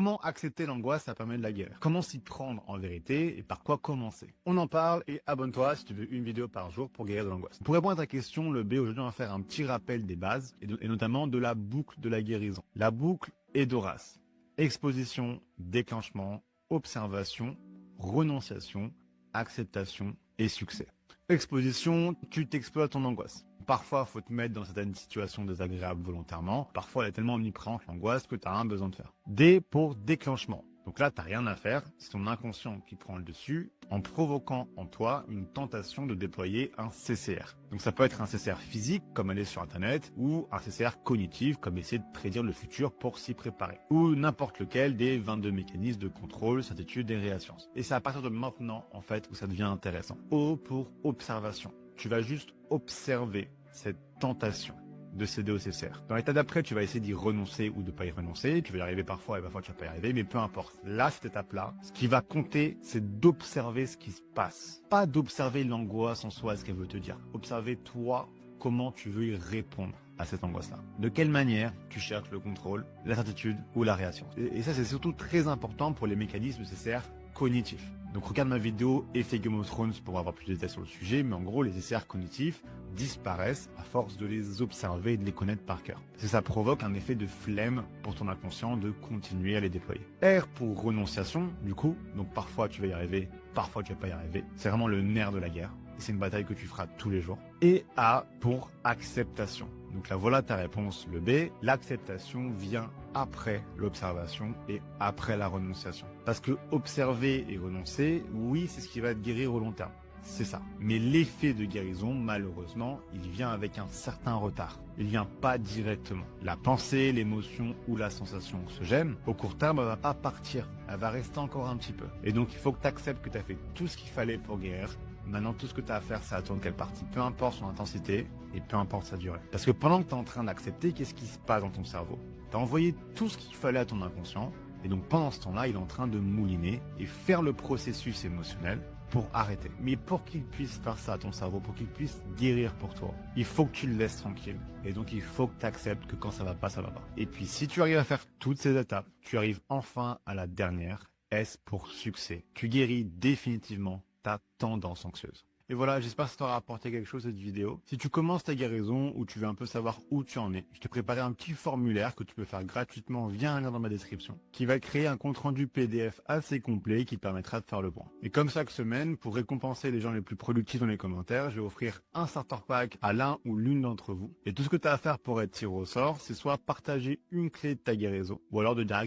Comment accepter l'angoisse, ça permet de la guérir. Comment s'y prendre en vérité et par quoi commencer? On en parle et abonne-toi si tu veux une vidéo par jour pour guérir de l'angoisse. Pour répondre à ta question, le B, aujourd'hui on va faire un petit rappel des bases et notamment de la boucle de la guérison. La boucle est d'Horace. Exposition, déclenchement, observation, renonciation, acceptation et succès. Exposition, tu t'exploites ton angoisse. Parfois, il faut te mettre dans certaines situations désagréables volontairement. Parfois, elle est tellement omniprésente, l'angoisse, que tu as un besoin de faire. D pour déclenchement. Donc là, tu n'as rien à faire. C'est ton inconscient qui prend le dessus en provoquant en toi une tentation de déployer un CCR. Donc ça peut être un CCR physique, comme aller sur Internet, ou un CCR cognitif, comme essayer de prédire le futur pour s'y préparer. Ou n'importe lequel des 22 mécanismes de contrôle, certitude et réassurance. Et c'est à partir de maintenant, en fait, où ça devient intéressant. O pour observation. Tu vas juste observer cette tentation de céder au CCR. Dans l'état d'après, tu vas essayer d'y renoncer ou de pas y renoncer. Tu vas y arriver parfois et parfois tu vas pas y arriver, mais peu importe. Là, cette étape-là, ce qui va compter, c'est d'observer ce qui se passe. Pas d'observer l'angoisse en soi, ce qu'elle veut te dire. Observer toi, comment tu veux y répondre à cette angoisse-là. De quelle manière tu cherches le contrôle, la certitude ou la réassurance. Et ça, c'est surtout très important pour les mécanismes CCR cognitifs. Donc regarde ma vidéo Effet Game of Thrones pour avoir plus de détails sur le sujet, mais en gros les CCR cognitifs disparaissent à force de les observer et de les connaître par cœur. Parce que ça provoque un effet de flemme pour ton inconscient de continuer à les déployer. R pour renonciation, du coup, donc parfois tu vas y arriver, parfois tu vas pas y arriver. C'est vraiment le nerf de la guerre. Et c'est une bataille que tu feras tous les jours. Et A pour acceptation. Donc là voilà ta réponse, le B. L'acceptation vient après l'observation et après la renonciation. Parce que observer et renoncer, oui, c'est ce qui va te guérir au long terme. C'est ça. Mais l'effet de guérison, malheureusement, il vient avec un certain retard. Il vient pas directement. La pensée, l'émotion ou la sensation se gêne. Au court terme, elle va pas partir. Elle va rester encore un petit peu. Et donc, il faut que tu acceptes que tu as fait tout ce qu'il fallait pour guérir. Maintenant, tout ce que tu as à faire, c'est attendre qu'elle parte. Peu importe son intensité et peu importe sa durée. Parce que pendant que tu es en train d'accepter, qu'est-ce qui se passe dans ton cerveau? Tu as envoyé tout ce qu'il fallait à ton inconscient. Et donc, pendant ce temps-là, il est en train de mouliner et faire le processus émotionnel pour arrêter. Mais pour qu'il puisse faire ça à ton cerveau, pour qu'il puisse guérir pour toi, il faut que tu le laisses tranquille. Et donc, il faut que tu acceptes que quand ça va pas, ça va pas. Et puis, si tu arrives à faire toutes ces étapes, tu arrives enfin à la dernière. S pour succès. Tu guéris définitivement ta tendance anxieuse. Et voilà, j'espère que ça t'aura apporté quelque chose cette vidéo. Si tu commences ta guérison ou tu veux un peu savoir où tu en es, je t'ai préparé un petit formulaire que tu peux faire gratuitement via un lien dans ma description, qui va créer un compte-rendu PDF assez complet qui te permettra de faire le point. Et comme chaque semaine, pour récompenser les gens les plus productifs dans les commentaires, je vais offrir un starter pack à l'un ou l'une d'entre vous. Et tout ce que tu as à faire pour être tiré au sort, c'est soit partager une clé de ta guérison, ou alors de direct